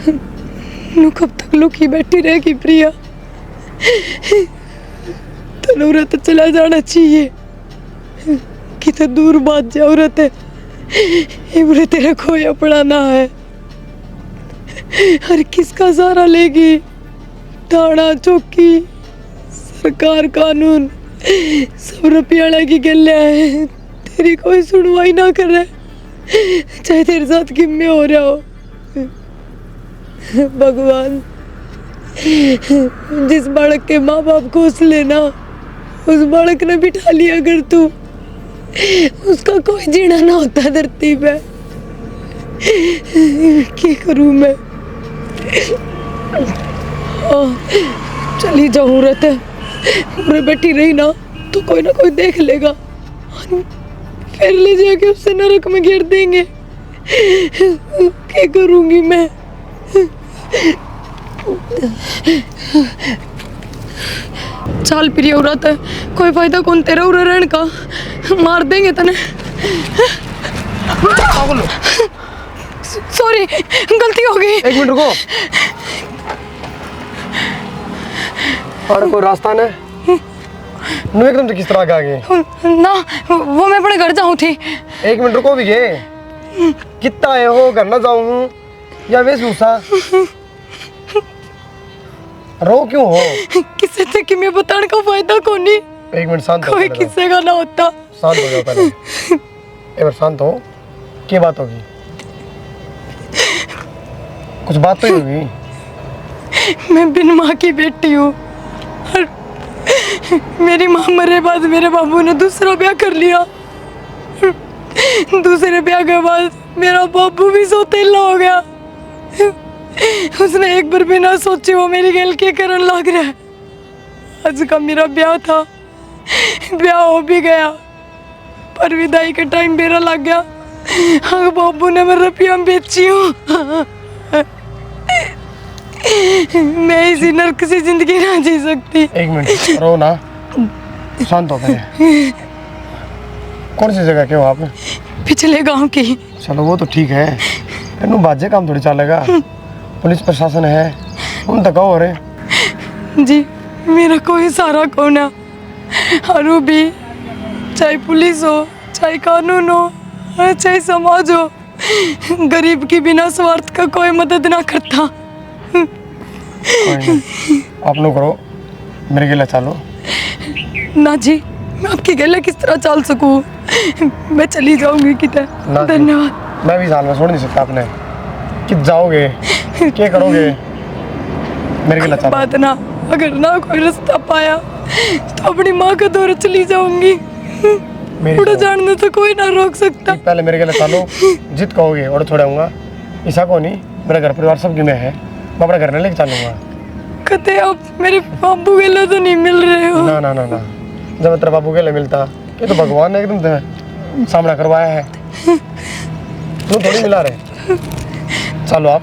नू कब तक लुकी बैठी रहेगी प्रिया? तनूरत चला जाना चाहिए कि तो दूर बात जरूरत है। इमरे तेरा कोई अपना ना है। हर किसका सहारा लेगी? थाना चौकी सरकार कानून सब रुपया की गले है। तेरी कोई सुनवाई ना कर रहा, चाहे तेरे साथ किम्मे हो रहा हो। भगवान, जिस बालक के माँ बाप को उस लेना, उस बालक ने बिठा लिया अगर तू, उसका कोई जीना ना होता धरती पे। क्या करूं मैं? चली जरूरत है, उरे बैठी रही ना तो कोई ना कोई देख लेगा, फिर ले जाके उससे नरक में गिर देंगे। क्या करूंगी मैं? चाल प्रिय औरत है, कोई फायदा कौन तेरा उरे रहने का, मार देंगे तने। सॉरी, गलती हो गई। एक मिनट रुको। और कोई रास्ता न नू एकदम से किस तरह आ गए ना? वो मैं अपने घर जाऊँ थी। एक मिनट रुको भी ये कितना आए हो, घर ना जाऊँ या वे सूसा रो क्यों हो? किसे थे कि मैं बताने का फायदा कौन नहीं। एक मिनट शांत हो। कोई किससे का ना होता। शांत हो जाओ पहले। एक बार शांत हो। क्या बात होगी? कुछ बात तो ही होगी। मैं बिन माँ की बेटी हूँ और मेरी माँ मरे बाद मेरे बाबू ने दूसरा ब्याह कर लिया। दूसरे ब्याह के बाद मेरा बाबू भी सौतेला हो गया। उसने एक बार बिना सोचे वो मेरी गल के करने लग रहा है। आज का मेरा ब्याह था, ब्याह हो भी गया पर विदाई के टाइम मेरा लग गया। हाँ, बाबू ने मेरा रुपया बेची हूँ। मैं इसी नर्क से जिंदगी ना जी सकती। एक मिनट रो ना, शांत हो पहले। कौन सी जगह के हो आप? पिछले गांव की। चलो वो तो ठीक है, तेनू बाजे काम थोड़ी चलेगा। पुलिस प्रशासन है, उन तक हो रहे जी। मेरा कोई सहारा कौन है? हरू भी, चाहे पुलिस हो, चाहे कानून हो, चाहे समाज हो, गरीब की बिना स्वार्थ का कोई मदद ना करता। आप लोग करो, मेरे गिला चालो। ना जी, मैं आपकी गले किस तरह चाल सकूं? मैं चली जाऊंगी किधर। धन्यवाद। मैं भी साल में छोड़ नहीं सकता आपने। कि जाओगे क्या करोगे? मेरे गिला चालो। बात ना, अगर ना कोई रास्ता पाया तो अपनी माँ का दौर चली जाऊंगी। उड़ जाने तो कोई ना रोक सकता। पहले मेरे गिला चालो, जित कहोगे और छोड़ाऊंगा। ऐसा को नहीं, मेरा घर परिवार सब में है, मैं अपना घर में लेके चलूंगा। कहते आप मेरे बाबू के लिए तो नहीं मिल रहे हो? ना ना ना ना, जब तेरा बाबू के लिए मिलता, ये तो भगवान ने एकदम सामना करवाया है। तू थोड़ी मिला रहे। चलो आप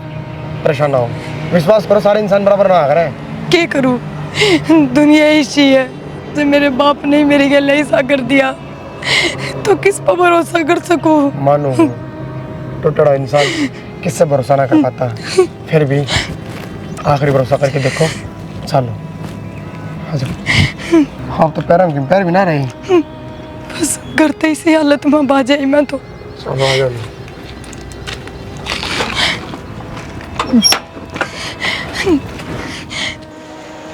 परेशान ना हो, विश्वास करो सारे इंसान बराबर ना करें। क्या करूं? दुनिया ऐसी है, जब मेरे बाप ने मेरे गले ऐसा कर दिया तो किस पर भरोसा कर सकूं? मानो टुकड़ा इंसान किससे भरोसा ना कर पाता, फिर भी आखिरी भरोसा करके देखो। चलो हाँ, तो पैर भी ना रहे। बस करते इसी हालत में बाजे मैं तो। चलो आ जाओ।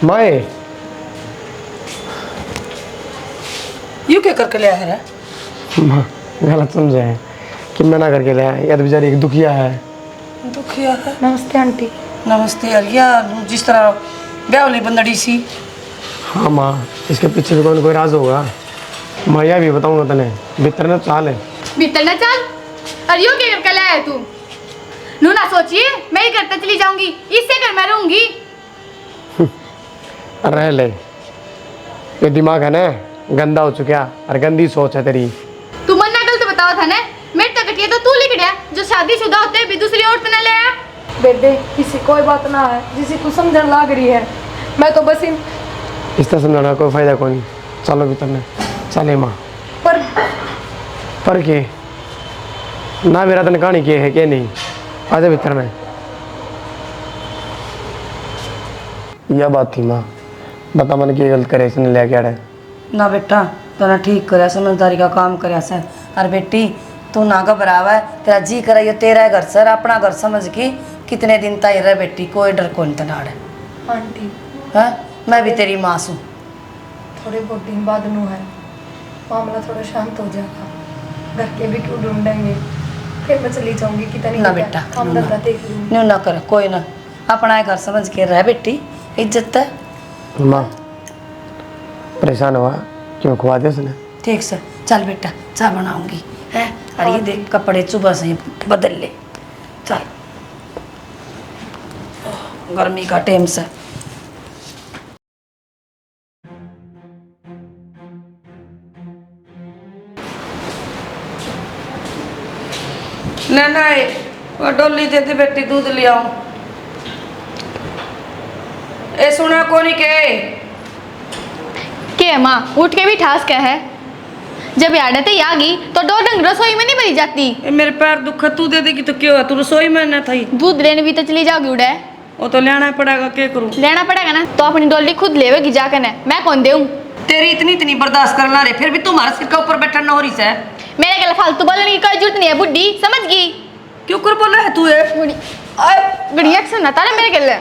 माए यू क्या करके ले आया है? माँ गलत समझे हैं कि मैं ना करके लाया, या तो बेचारी एक दुखिया है। दुखिया है? नमस्ते आंटी। नमस्ते यार, यार जिस तरह ब्याह वाली बंदड़ी सी। हाँ माँ, इसके पीछे भी कोई राज होगा। मैं यह भी बताऊंगा तने, भीतर ना चाल है। भीतर ना चाल? अरे यो क्या करके लाया है तू? नू ना सोचिए, मैं ही करते चली जाऊंगी, इससे घर में रहूंगी। रह ले, ये दिमाग है ना गंदा हो चुका और गंदी सोच है तेरी। तू मन ना गलत बताओ था ना, मेरे तक कटिया तो तू लिख दिया, जो शादीशुदा होते भी दूसरी औरत न ले आया। बेटे किसी कोई बात ना है जिसे तू समझने लग रही है। मैं तो बस इस तरह समझाना कोई फायदा कोई नहीं। चलो भीतर ने चले माँ। पर के ना मेरा तन कहानी के है के नहीं, आजा भीतर में। यह बात थी माँ, बता मन की गलत करे इसने लेके आ रहा है। ना बेटा तो ना ठीक करे, समझदारी का काम करे सर। और बेटी तू ना घबरावा है, तेरा जी करे ये तेरा घर सर, अपना घर समझ के कितने दिन तक रह बेटी, कोई डर कौन तनाड़ है। आंटी हैं मैं भी तेरी माँ हूँ। थोड़े बहुत दिन बाद नू है मामला थोड़ा शांत हो जाएगा, घर के भी क्यों ढूंढेंगे, फिर मैं चली जाऊंगी कितनी ना बेटा काम धंधा देख लूंगी। न्यू ना कर, कोई ना, अपना घर समझ के रह बेटी, इज्जत है। माँ परेशान हुआ क्यों, खुआ दे उसने। ठीक सर, चल बेटा चाय बनाऊंगी है। और ये देख कपड़े सुबह से बदल ले, चल गर्मी का टाइम से। नहीं वो डोली दे दे बेटी, दूध ले आऊं। ए सुना कोनी के माँ उठ के भी ठास क्या है, जब याद है आ गई तो 2 ढंग रसोई में नहीं भरी जाती। ए मेरे पैर दुख, तू दे देगी तो क्यों है, तू रसोई में ना थी। दूध लेने भी तो चली जाओगी उड़े। वो तो लेना पड़ेगा, क्या करूं। लेना पड़ेगा ना तो अपनी डोली खुद लेवेगी जाकर ना, मैं कौन देऊं। तेरी इतनी बर्दाश्त करना रे, फिर भी तुम्हारे सिर के ऊपर बैठा ना हो रही है। मेरे गले फालतू बोलने की कोई जरूरत नहीं है बुड्ढी, समझ गई। क्यों कर बोला है तू ये बढ़िया से ना तारा मेरे गले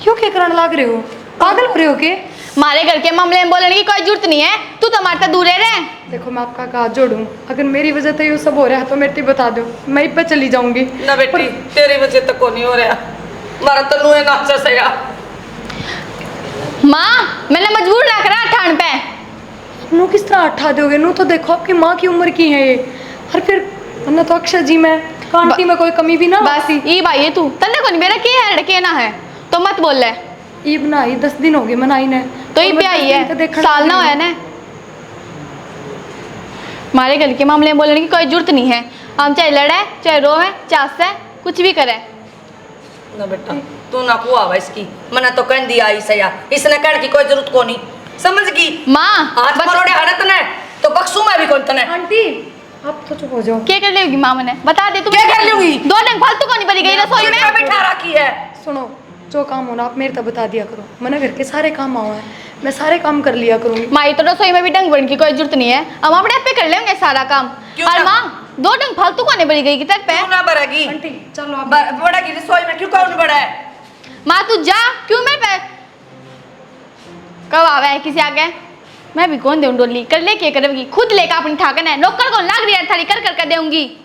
क्यों क्या करने लग रहे हो, पागल हो रहे हो के। मारे घर के मामले में बोलने की कोई जरूरत नहीं है, तू तो हमारे दूर रहे। देखो मैं आपका हाथ जोड़ूं, अगर मेरी वजह से ये सब हो रहा है तो मेरी बता दो, मैं ही पे चली जाऊंगी। ना बेटी तेरी वजह तक को नहीं हो रहा, मारा तनु है नाचा सया। माँ मैंने मजबूर रख रहा ठाण पे। नू किस तरह उठा दोगे, नू तो देखो आपकी माँ की उम्र की है ये, और फिर वरना तो अक्षय जी में कांटी में कोई कमी भी ना बस ये भाई है तू तन्ने को नहीं मेरा के है लड़के ना है तो मत बोल ले। ईब बनाई 10 दिन हो गए मनाई ने, तो ये प्याई है साल ना होया ना। हमारे घर के मामले में बोलने की कोई जरूरत नहीं है, हम चाहे लड़े चाहे रोवे चाहे कुछ भी करे। ना बेटा तू ना कुआ है इसकी, मैंने तो कह दिया ही सया, इसने कहने की कोई जरूरत को नहीं, समझ गई। माँ हाथ मरोड़े हरत ने तो बक्सू में भी कौन तने। आंटी आप तो चुप हो जाओ। क्या कर लेगी माँ, मैंने बता दे तू क्या कर लूंगी। 2 ढंग फालतू को नहीं बनी गई रसोई में बैठा रखी है। सुनो जो काम होना आप मेरे तक बता दिया करो, मैंने घर के सारे काम आओ है, मैं सारे काम कर लिया करूंगी। माँ तो रसोई में भी ढंग बढ़ने की कोई जरूरत नहीं है, हम अपने आप पे कर लेंगे सारा काम। और माँ 2 ढंग फालतू को नहीं बनी गई किधर पे क्यों ना बढ़ेगी आंटी चलो आप बढ़ेगी रसोई में, क्यों कौन बढ़ा है। माँ तू जा, क्यों मेरे पे कब आवे है किसी आगे, मैं भी कौन दूं डोली कर ले क्या करेगी, खुद लेकर अपनी ठाकन है, नौकर को लाग रही है थाली कर कर देऊंगी।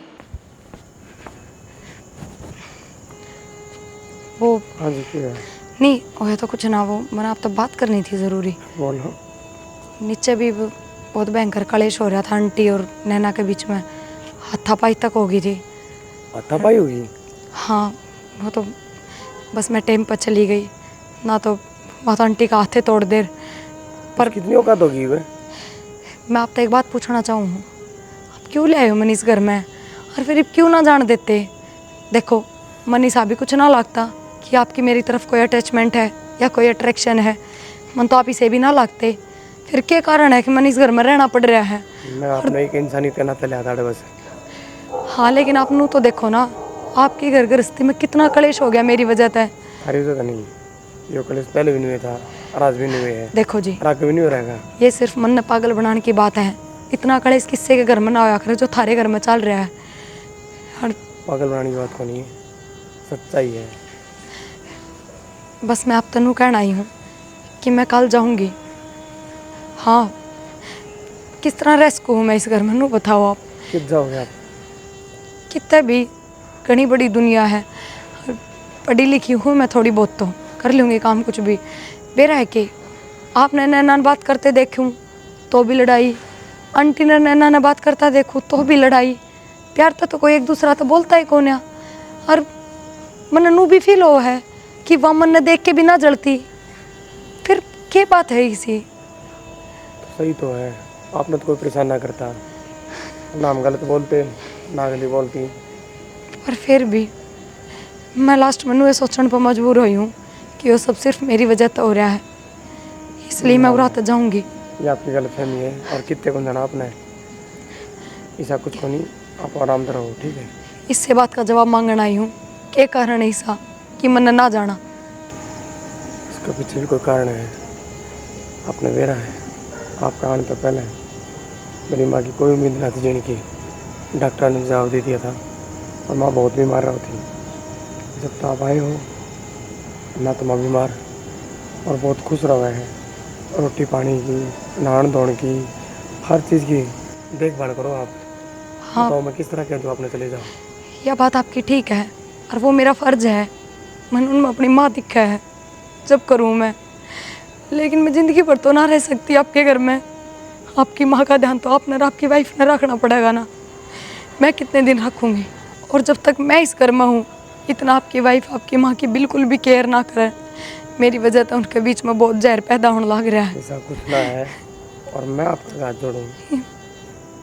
वो हाँ जी क्या है? नहीं वो तो कुछ ना, वो मैंने आप तो बात करनी थी ज़रूरी। बोलो। नीचे भी बहुत भयंकर कलेश हो रहा था आंटी और नैना के बीच में, हाथापाई तक हो गई थी। हाथापाई होगी? हाँ वो तो बस मैं टाइम पर चली गई ना, तो वहाँ तो आंटी का हाथे तोड़ दे। पर कितनी औकात होगी वे? मैं आपसे एक बात पूछना चाहूँ, आप क्यों ले आए हो मनीष घर में, और फिर क्यों ना जान देते। देखो मनीष अभी कुछ ना लगता कि आपकी मेरी तरफ कोई अटैचमेंट है या कोई अट्रैक्शन है, मन तो आप इसे भी ना लगते, फिर क्या कारण है कि मनीष घर में रहना पड़ रहा है। मैं आपने एक इंसानी के नाते लिया था बस। हाँ लेकिन आप नू तो देखो ना, आपकी घर गृहस्थी में कितना कलेश हो गया मेरी वजह से। अरे वजह तो नहीं, ये कलेश पहले भी नहीं हुआ था और आज भी नहीं हुए है। देखो जी आगे भी नहीं हो रहेगा। ये सिर्फ मन पागल बनाने की बात है, इतना कलेश किससे के घर में ना होया करे जो थारे घर में चल रहा है। और पागल बनाने की बात को नहीं है, सच्चाई है। बस मैं आप तनु कहना आई हूँ कि मैं कल जाऊँगी। हाँ किस तरह रह सकूँ मैं इस घर में, नू बताओ आप। कित जाओगे आप? कितने भी घनी बड़ी दुनिया है, पढ़ी लिखी हूँ मैं थोड़ी बहुत, तो कर लूँगी काम कुछ भी। बेरा है कि आपने नैना बात करते देखूँ तो भी लड़ाई, आंटी ने नैना ने बात करता देखूँ तो भी लड़ाई, प्यार तो कोई एक दूसरा तो बोलता ही कौन है। और मन नू भी फील हो है कि वह मन ने देख के भी ना जलती, फिर क्या बात है इसी। सही तो है, आपने तो कोई परेशान ना करता, ना हम गलत बोलते ना गली बोलती। पर फिर भी मैं लास्ट में ये सोचने पर मजबूर हुई हूँ कि वो सब सिर्फ मेरी वजह से हो रहा है, इसलिए मैं उड़ा जाऊँगी। ये आपकी गलतफहमी है और कितने को जाना आपने, ऐसा कुछ को नहीं, आप आराम से रहो ठीक है। इससे बात का जवाब मांगना आई हूँ, क्या कारण है ऐसा कि मन ना जाना। इसके पीछे भी कोई कारण है। आपने बेरा है, आपका आने तो पहले मेरी माँ की कोई उम्मीद नहीं थी जीने की। डॉक्टर ने जवाब दे दिया था और माँ बहुत बीमार रही थी। जब तो आप आए हो ना तो माँ बीमार और बहुत खुश रहा है। रोटी पानी की, नहान धोने की, हर चीज़ की देखभाल करो आप। हाँ। बताओ मैं किस तरह कह दूँ आपने चले जाओ। यह बात आपकी ठीक है और वो मेरा फ़र्ज़ है। मैंने उनमें अपनी माँ दिखा है जब करूँ मैं, लेकिन मैं ज़िंदगी भर तो ना रह सकती आपके घर में। आपकी माँ का ध्यान तो आपने और आपकी वाइफ ने रखना पड़ेगा ना। मैं कितने दिन रखूँगी? और जब तक मैं इस घर में हूँ इतना आपकी वाइफ आपकी माँ की बिल्कुल भी केयर ना करे। मेरी वजह तो उनके बीच में बहुत जहर पैदा होने लग रहा है। ऐसा कुछ ना है और मैं आपका हाथ जोड़ूँ।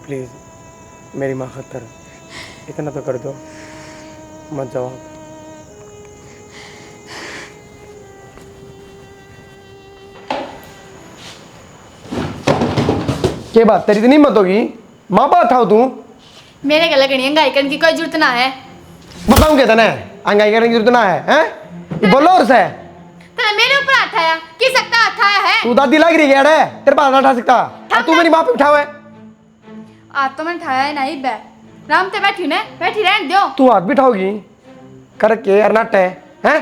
प्लीज़ मेरी माँ खातर इतना तो कर दो, मत जाओ आप। क्या बात तेरी इतनी हिम्मत होगी? माँ बात था तू? मेरे गले गणी अंगाई करने की कोई जरूरत ना है। बताऊँ क्या तने? अंगाई करने की जरूरत ना है, हैं? ये बोलो और से। तने मेरे ऊपर हाथ आया, किस सकता हाथ आया है? तू दादी लग रही है रे, तेरे पास ना उठा सकता। और तू मेरी माँ पे उठाओ है। आज तो मैंने उठाया है नहीं बे। राम ते बैठी ने, बैठी रहने दो। तू हाथ भी उठाओगी करके अरनाट है, हैं?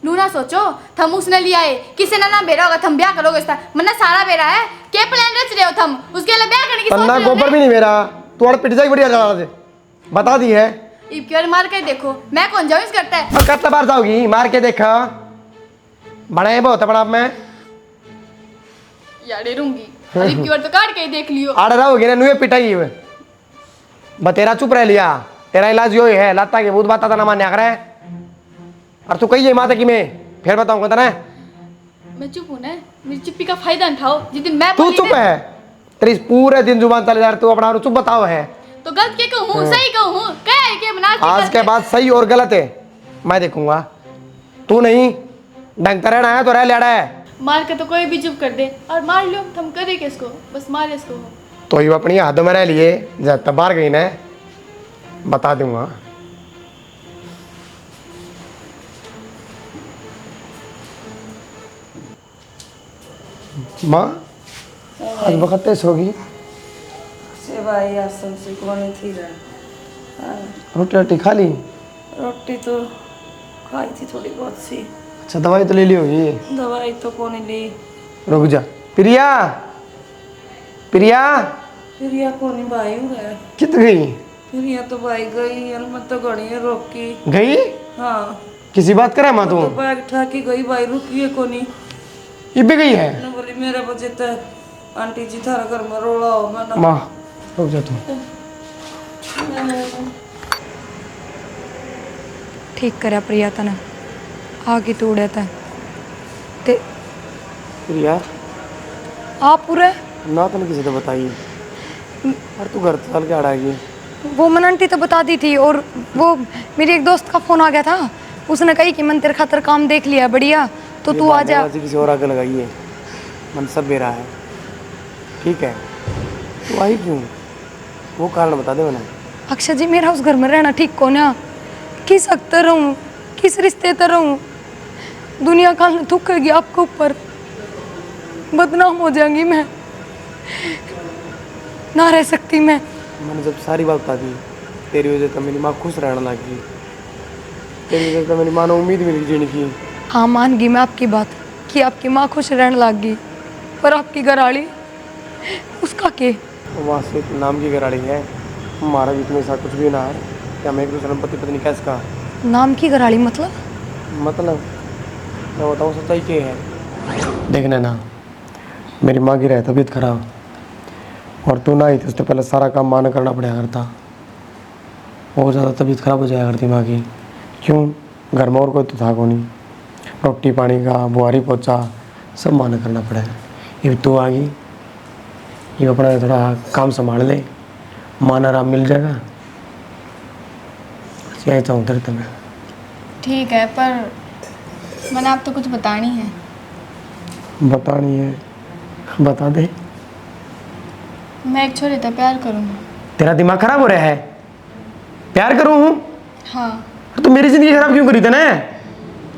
नू ना सोचो थम उसने लिया है, किसी ने ना बेरा होगा थम ब्याह करोगे इसका। मन्ना सारा बेरा है, क्या प्लान रच रहे हो थम? उसके लिए ब्याह करने की सोच तन्ना रहे हो गोबर ने? भी नहीं मेरा, तू और पिट जाएगी बढ़िया जगह से। बता दी है। इब की बार मार के देखो, मैं कौन जाऊँ इस करता है? और कितना बार जाओगी? मार के देखा। बड़ा है बहुत बड़ा मैं। यार डरूंगी। इब की बार तो काट के ही देख लियो। आड़ रहोगी ना नुए पिटाई हुए। बतेरा चुप रह लिया, तेरा इलाज यो है लाता के भूत बाता ना मान्या करे। और तू कही है माता की मैं फिर बताऊंगा तना। मैं चुप हूँ ना, मेरी चुप्पी का फायदा उठाओ। जिस दिन मैं तू बोली चुप ना, है, तेरी पूरे दिन जुबान चले जा रही, तू अपना चुप बताओ है। तो गलत के कहूँ सही कहूँ, क्या है कि बना आज के बाद सही और गलत है मैं देखूंगा। तू नहीं ढंग का रहना है तो रह लेड़ा है। मार के तो कोई भी चुप कर दे और मार लो, थम करे किसको? बस मार इसको। तो ये अपनी हद में रह लिए जब बाहर गई ना बता दूंगा। माँ आज वक्त तेज होगी। से भाई आसम से कौन थी रे? रोटी रोटी खा ली? रोटी तो खाई थी थोड़ी बहुत सी। अच्छा दवाई तो ले ली होगी? दवाई तो कौन ली। रुक जा। प्रिया प्रिया प्रिया कौन भाई है? कित गई? प्रिया तो भाई गई, मैं तो घड़ी रोकी। गई? हाँ किसी बात करे माँ तू? तो बैग उठा के गई भाई, रुकी है कोनी। ये भी गई है? ना बोली मेरा बजे तो आंटी जी थारा घर में रोला हो मैं ना। माँ रुक जा तू। ठीक करे प्रिया तने आगे तोड़े ते प्रिया आप पूरे ना तुमने किसी को बताई और तू घर चल के अड़ाएगी। वो मन आंटी तो बता दी थी। और वो मेरी एक दोस्त का फ़ोन आ गया था, उसने कही कि मन तेरे खातर काम देख लिया बढ़िया, तो तू आ जा। किसी और आगे लगाई है, मन सब बेरा है। ठीक है तू आई क्यों? वो कारण बता दे मैंने। अक्षय जी मेरा उस घर में रहना ठीक को ना, किस हक तर रहूँ, किस रिश्ते तर रहूँ? दुनिया का थूकेगी आपके ऊपर, बदनाम हो जाएंगी मैं, ना रह सकती मैं। मैंने जब सारी बात बता दी तेरी वजह से मेरी माँ खुश रहने लगी। तेरी वजह से मेरी माँ ने उम्मीद मिली जीने की। हाँ मान गई मैं आपकी बात कि आपकी माँ खुश रहने लग गई, पर आपकी घरवाली उसका के वहाँ से नाम की घराड़ी है, हमारा बीच में ऐसा कुछ भी ना है कि हम एक दूसरे में पति पत्नी कैसे नाम की घरवाली मतलब मैं बताऊँ सच्चाई क्या है। देखना ना मेरी माँ की रहे तबीयत खराब और तू ना ही तो उससे पहले सारा काम माँ ने करना पड़ा करता। बहुत ज़्यादा तबीयत खराब हो जाया करती माँ की। क्यों? घर में और कोई तो था को नहीं, रोटी पानी का बुआरी पोछा सब माँ ने करना पड़ा है। ये तू आ गई, ये अपना थोड़ा काम संभाल ले, माँ आराम मिल जाएगा। यही चाहूँ तेरे तुम्हें। ठीक है पर मैंने आप तो कुछ बतानी है। बतानी है बता दे। मैं एक छोरे से प्यार करूँगी। तेरा दिमाग खराब हो रहा है? प्यार करूँ हूँ? हाँ तो मेरी जिंदगी खराब क्यों करी तने?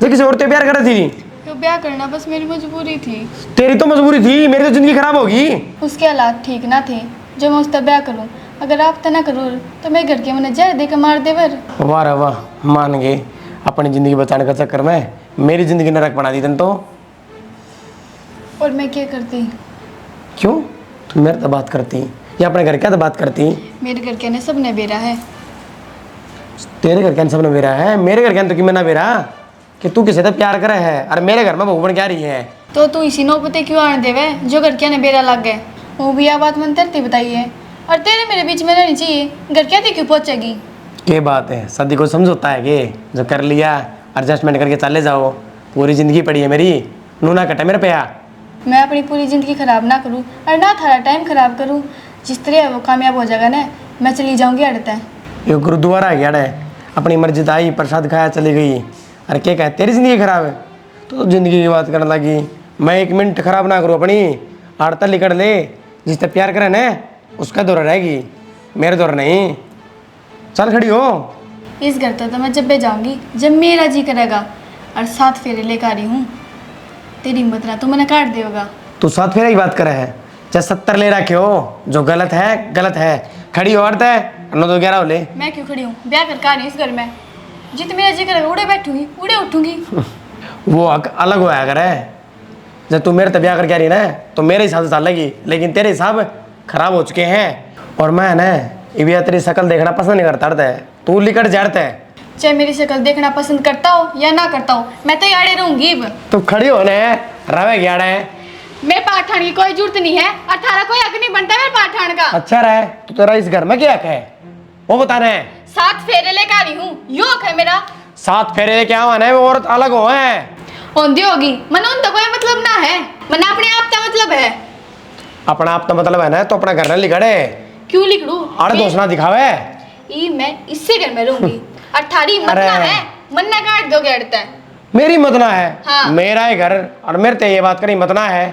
जो किसी और से प्यार कर रही थी? तो ब्याह करना बस मेरी मजबूरी थी। तेरी तो मजबूरी थी, मेरी तो जिंदगी खराब होगी। उसके हालात ठीक ना थे जो मैं उसका ब्याह करूं। अगर आप तना करो तो मैं घर के मैंने जहर देकर मार देवर। वाह रे वाह, मान गए। अपनी जिंदगी बचाने का चक्कर में मेरी जिंदगी नरक बना दी तन तो। और मैं क्या करती? क्यों? तुम मेरे से बात करती या अपने घर क्या तो बात करती? मेरे घर के ने सब ने बेरा है। तेरे घर क्या सबने बेरा है, मेरे घर क्या तो कि मैं ना बेरा कि तू किसी से प्यार करे है और मेरे घर में बहू बन क्या रही है। तो तू इसी नौबते क्यों आने देवे जो घर के ने बेरा लग गए? वो भी यह बात मन तरती बताई है और तेरे मेरे बीच में रहनी चाहिए। घर क्या थी क्यों पहुंचेगी? क्या बात है, शादी को समझौता है कि जो कर लिया एडजस्टमेंट करके चले जाओ। पूरी जिंदगी पड़ी है मेरी, नूना कटे मेरे पे आ। मैं अपनी पूरी ज़िंदगी ख़राब ना करूँ और ना थारा टाइम ख़राब करूँ। जिस तरह वो कामयाब हो जाएगा ना, मैं चली जाऊँगी अड़ता है। ये गुरुद्वारा है क्या? अपनी मर्जी आई, प्रसाद खाया चली गई। अरे क्या कहे तेरी ज़िंदगी खराब है तो ज़िंदगी की बात करने लगी। मैं 1 मिनट खराब ना करूँ अपनी, आड़ता लिकड़ ले। जिससे प्यार करे ना उसका दौर रहेगी, मेरे दौर नहीं। चल खड़ी हो। इस घर तो मैं जब भी जाऊँगी जब मेरा जी करेगा और 7 फेरे लेकर आ रही हूँ। तेरी हिम्मत ना तो मैंने काट देगा। तू 7 फेरे की बात करे है, चाहे 70 ले रखे हो। जो गलत है गलत है। खड़ी हो औरत है, 9 2 11 हो ले। मैं क्यों खड़ी हूँ? ब्याह करके आ रही हूँ इस घर में। जित मेरा जी करेगा उड़े बैठूंगी, उड़े उठूंगी। वो अलग हुआ अगर है। जब तू मेरे से ब्याह करके आ रही ना तो मेरे हिसाब से साल लगी, लेकिन तेरे हिसाब खराब हो चुके हैं। और मैं ना ये भी तेरी शक्ल देखना पसंद नहीं करता है। तू लिकट जाड़ता है। चाहे मेरी शक्ल देखना पसंद करता हो या ना करता हो, मैं तो याड़े रहूंगी। अब तू खड़ी हो ना, रवे ग्याड़ा है। मेरे पाठ ठाण की कोई जरूरत नहीं है और थारा कोई हक नहीं बनता मेरे पाठ ठाण का। अच्छा रहे तो तेरा इस घर में क्या हक है वो बता रहे हैं। 7 फेरे लेकर आ रही हूँ, यो हक है मेरा। 7 फेरे लेके आओ ना, वो औरत अलग हो है। होंदी होगी, मन उन तो कोई मतलब ना है। मन अपने आप का मतलब है। अपना आप तो मतलब है ना, तो अपना घर न लिखड़े। क्यों लिखड़ू? अरे दोस्त ना दिखावे। मैं इससे घर में रहूंगी और थारी हिम्मत ना है मन ना काट दोगे अड़ता है। मेरी मत ना है। हाँ। मेरा ही घर और मेरे ते ये बात करी मत ना है।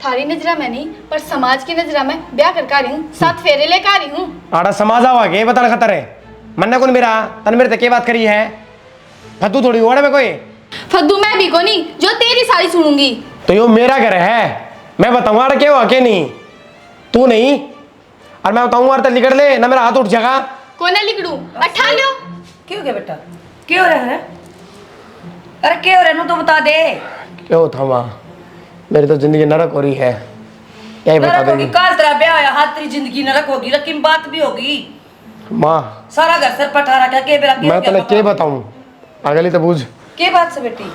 थारी नजरा में नहीं पर समाज की नजरा में ब्याह करके आ रही हूँ, 7 फेरे लेकर आ रही हूँ। आड़ा समाज आवा के बता खतर है। मन्ना कौन मेरा तन मेरे ते के बात करी है। फद्दू थोड़ी ओड़े में कोई फद्दू मैं भी को नहीं जो तेरी सारी सुनूंगी। तो यो मेरा घर है, मैं बताऊंगा क्या हुआ क्या नहीं। तू नहीं और मैं बताऊंगा तो लिकड़ ले ना, मेरा हाथ उठ जाएगा। कौन है लिखड़ू? अठा लो। क्यों गया बेटा? क्यों रहा है? अरे क्यों रहा तो बता दे। क्यों था माँ, मेरी तो जिंदगी नरक हो रही है, यही बता नरक होगी? देगी काल तेरा ब्याह आया, हाथ तेरी जिंदगी नरक होगी, लेकिन बात भी होगी। माँ। सारा घर सर पठा रखा के बेरा के मैं तेने क्या बताऊं, अगली तो बूझ। के बात से बेटी?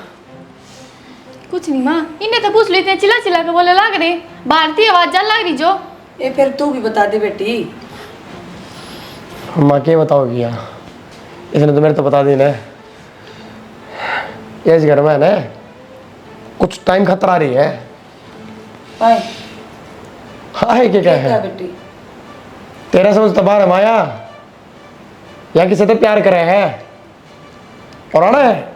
कुछ नहीं माँ, इन्हें तो पूछ लो। इतने चिल्ला चिल्ला के बोले लाग रहे, भारतीय आवाज जान लग रही जो। ये फिर तू भी बता दे बेटी। माँ क्या बताओगी यार, इसने तो मेरे तो बता दी ना। इस घर में है ना कुछ टाइम खतरा आ रही है। हाय हाय क्या है बेटी? तेरा समझ तो बाहर है माया, या किसी से प्यार करे है और आना है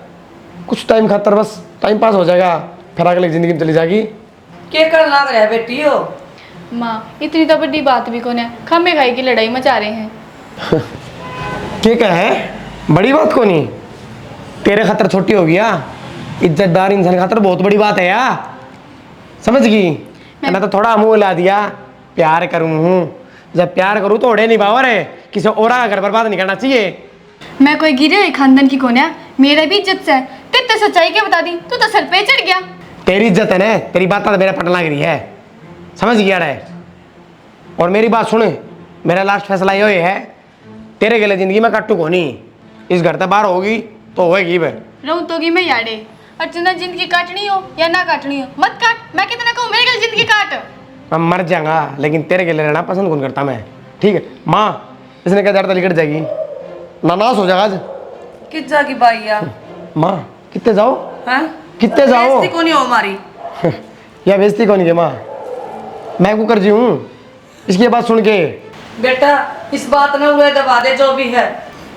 कुछ टाइम खातर, बस टाइम पास हो जाएगा, फिर अगली जिंदगी में चली जाएगी। के कर लाग रहा है बेटी हो? माँ इतनी तो बड़ी बात भी कौन है, खम्बे खाई की लड़ाई मचा रहे हैं। क्या है बड़ी बात को नहीं, तेरे खतर छोटी हो गया। इज्जतदार इंसान खातर बहुत बड़ी बात है यार, समझ गई? मैंने तो थोड़ा मुंह ला दिया, प्यार करूँ हूँ। जब प्यार करूँ तो ओढ़े नहीं बावर है, किसी और का घर बर्बाद नहीं करना चाहिए। मैं कोई गिरे हुए खानदान की कौन है? मेरा भी इज्जत से तेरे तो सच्चाई क्या बता दी, तू तो सर पे चढ़ गया। तेरी इज्जत है ना, तेरी बात तो मेरा पटना लग रही है, समझ गया रे? और मेरी बात सुन, मेरा लास्ट फैसला ये है, तेरे गले जिंदगी में काटू को नहीं। इस घर से बाहर होगी तो होगी भाई, रहूं तोगी मैं याडे। और जिंदा जिंदगी काटनी हो या ना काटनी हो मत काट। मैं कितना कहूँ मेरे गले जिंदगी काट। मैं मर जाऊंगा लेकिन तेरे गले रहना पसंद कौन करता मैं। ठीक है माँ, इसने क्या डरता लिकट जाएगी, नानास हो जाएगा आज। किस जागी बाइया? माँ कितने जाओ, हैं? कितने जाओ। बेइज्जती को नहीं हो हमारी। या बेइज्जती कौन की माँ, मैं कुकर जी हूँ इसकी बात सुन के। बेटा इस बात ने हुए दबा दे जो भी है।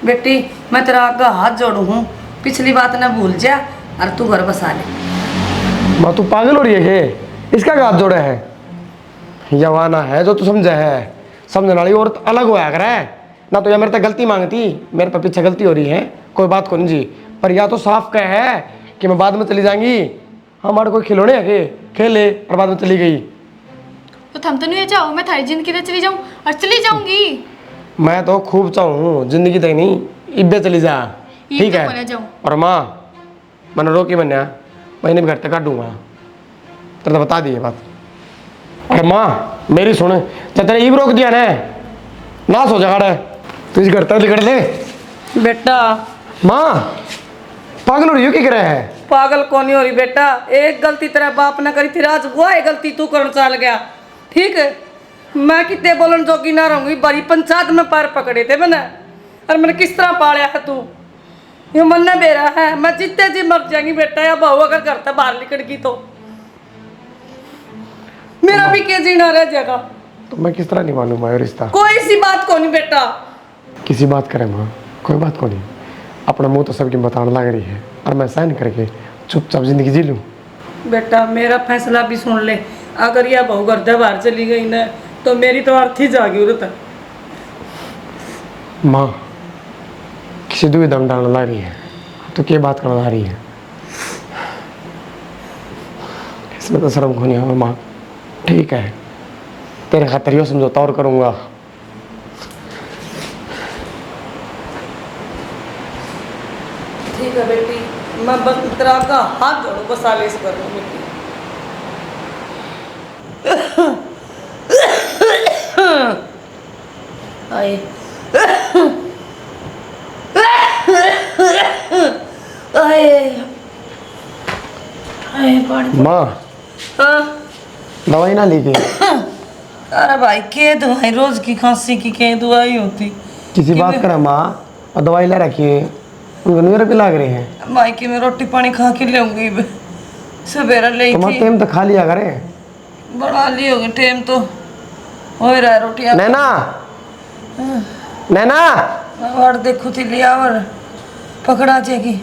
बेटी मैं तेरा आगे हाथ जोड़ू हूँ, पिछली बात न भूल जा और तू घर बसा ले। माँ तू पागल हो रही है कि इसका हाथ जोड़े है? जवाना है जो तू समझे है, समझने वाली औरत अलग होया करे ना। तो या मेरे तक गलती मांगती, मेरे पे पीछे गलती हो रही है, कोई बात को नहीं जी। पर या तो साफ कह है कि मैं बाद में चली जाएंगी? हमारे कोई खिलौने है के खेले और बाद में चली गई? तो थम तो नहीं चाहो मैं थारी जिंदगी चली जाऊँ और चली जाऊंगी। मैं तो खूब चाहूँ जिंदगी तक नहीं, इब्बे चली जा, ठीक है? जाऊँ और माँ मैंने रोकी बनया, मैंने भी घर तक काटूंगा, तेरे तो बता दिए बात। और माँ मेरी सुन, जब तेरे ईब रोक दिया ना सो जागा तुझे घर तक निकल ले। बेटा माँ पागल हो रही हो क्या कर रहा है? पागल कौन नहीं हो रही बेटा, एक गलती तेरा बाप ने करी थी, आज वो है गलती तू करना चल गया, ठीक है? मैं कितने बोलन जोगी ना रहूंगी, बड़ी पंचायत में पैर पकड़े थे मैंने, और मैंने किस तरह पाला है तू? ये मन ने बेरा है, मैं जितने जी मर जाएंगी बेटा, या बहू अगर घर से बाहर निकल गई तो मेरा भी के जीना रह जाएगा। तो मैं किस तरह निभा लूँ रिश्ता? कोई सी बात को नहीं बेटा, किसी बात करे माँ, कोई बात को नहीं, अपना मुंह तो सबकी बताने लग रही है और मैं सहन करके चुपचाप जिंदगी जी लूँ। बेटा मेरा फैसला भी सुन ले, अगर यह बहू घर से बाहर चली गई ना तो मेरी तो अर्थी जागी उधर। माँ किसी दूर दम डालने लग रही है तो क्या बात करने ला रही है? इसमें तो शर्म को नहीं होगा माँ, ठीक है? तेरे खातिर यो समझौता और करूँगा। ठीक है बेटी, मैं बस तेरा का हाथ जोड़ू, बस आलेस कर लूँ बेटी। आए आए पानी। माँ हाँ दवाई ना ली गई? अरे भाई के दवाई, रोज की खांसी की के दवाई होती? किसी बात करा माँ, और दवाई ला रखी है, उनको नीर पे लग रहे हैं। भाई की मैं रोटी पानी खा के लेऊंगी सवेरा ले तुम्हारा टाइम तो खा लिया करे, बना ली होगी टाइम तो हो ही रहा है रोटियां। नैना नैना और देखो थी लिया और पकड़ा जाएगी।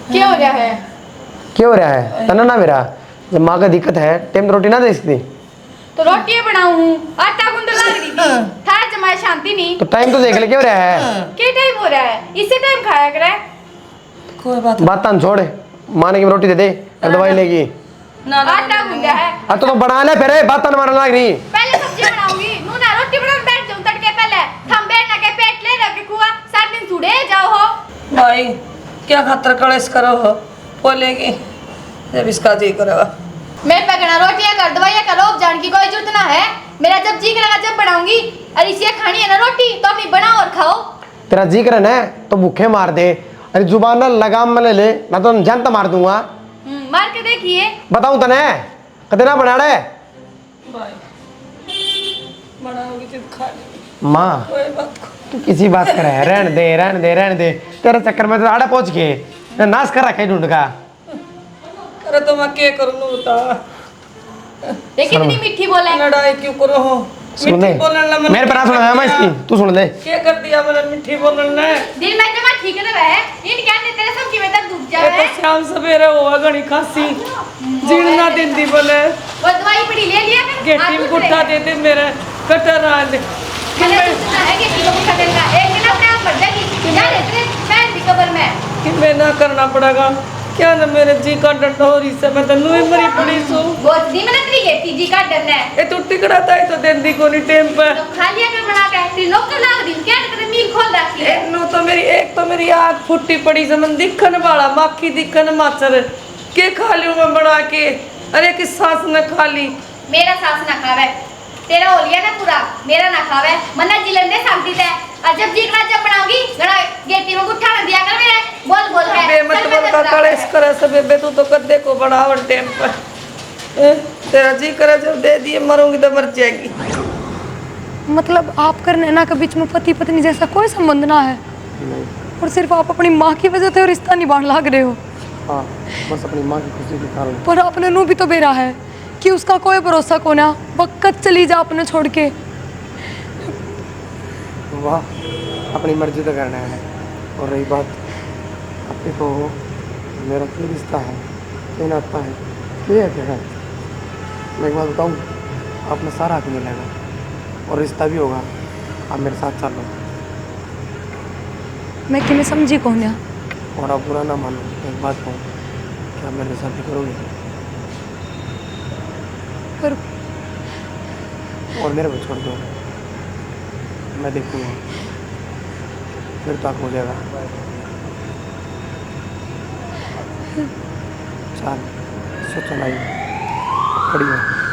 क्या हो रहा है? क्या हो रहा है? तना ना मेरा, जब माँ का दिक्कत है टाइम रोटी ना दे सकती तो रोटियां बनाऊं, आटा गूंद लग रही थी, थारा जमाए शांति नहीं। तो टाइम तो देख ले क्या हो रहा है? क्या टाइम हो रहा है? इसी टाइम खाया करे। कोई बात बात तान छोड़, माँ ने की रोटी दे दे और दवाई लेगी। ना ना आटा गूंदा है, अब तो बना ले फिर, बात तान मारने लग रही। पहले सब्जी बनाऊंगी, नू ना रोटी बना बैठ जाऊं तड़के पहले, थम बैठ ना के पेट ले रखे कुआ, सात दिन सुड़े जाओ हो। भाई क्या खातर कलेश करो हो, बोलेगी जब इसका जी करेगा। मैं पकड़ा रोटियां कर, दवाइयां करो, जान की कोई जरूरत ना है। मेरा जब जी करेगा जब बनाऊंगी, और इसे खानी है ना रोटी तो अपनी बनाओ और खाओ। तेरा जी करे ना तो भूखे मार दे, अरे जुबान ना लगाम में ले ले, ना तो जानता मार दूंगा। मार के देखिए। बताऊं तने कितना बना रहे? भाई बनाओगी जब खा लेगी, माँ कोई बात तू किसी बात करे, रहने दे, तेरे चक्कर में तो आड़े पहुंच गए, नाश कर रखा है ढूंढ का। अरे तो मैं क्या करूँ बता, देखिए कितनी मीठी बोले। लड़ाई क्यों करो हो? सुन ले, मेरे पर सुन मैं इसकी, तू सुन ले। क्या कर दिया मैंने मिठी बोलने ने? दिल में जमा ठीक है वह, इन क्या ने तेरे सब की में तक डूब ये जाए। तो शाम सवेरे हुआ घनी खांसी, जीना दिन दी बोले वो दवाई पड़ी ले लिया फिर गेटी में गुट्ठा दे दे मेरे कटर आ दे। मैंने सोचा है कि किलो का देना एक दिन अपने आप मर जाएगी जा लेते मैं दी कबर में कि मैं ना करना पड़ेगा क्या ना, मेरे जी का डंडा हो रही से मैं तन्नू ही मरी पड़ी सो। बहुत दी मैंने तेरी गेटी जी का डरना है ये तो टिकड़ा था तो दिन दी कोनी टेम पे तो खा लिया कर बना के तेरी नौकर लाग दी क्या तेरे मील खोल रखी है। नो तो मेरी एक तो मेरी आँख फुट्टी पड़ी से मन दिखन वाला माखी दिखन माचर के खा लियो मैं बना के, अरे किस सास ने खा ली। मेरा सास ना खावे तेरा हो लिया ना पूरा, मेरा ना खावे मन्ना जिलन दे शांति से। और जब जीकना जब बनाऊंगी गड़ा गेटी में गुट्ठा न दिया कर मेरे बोल बोल के बे मत बोल का कलेश करे सब बे, तू तो कद्दे को बढ़ावन टेम पर तेरा जी करे जब दे दिए मरूंगी तो मर जाएगी। मतलब आप कर नैना के बीच में पति पत्नी जैसा कोई संबंध ना है, और सिर्फ आप अपनी माँ की वजह से रिश्ता निभाने लग रहे हो। हाँ बस अपनी माँ की खुशी के कारण। पर आपने नू भी तो बेरा है कि उसका कोई भरोसा को ना, वक्त चली जा अपने छोड़ के। वाह अपनी मर्जी तो करना है। और रही बात अपने को मेरा क्या रिश्ता है, क्या नाता है, क्या है, मैं एक बात बताऊँ, आपने सारा हक मिलेगा और रिश्ता भी होगा, आप मेरे साथ चल लो। मैं कि मैं समझी कौन है। और आप बुरा ना मानो, एक बात कहूँ, क्या मेरे साथ भी करोगे? पर और मेरे को छोड़ दो, मैं देखूँगा, फिर तो आप हो जाएगा। चल सोचो नहीं, खड़ी हो।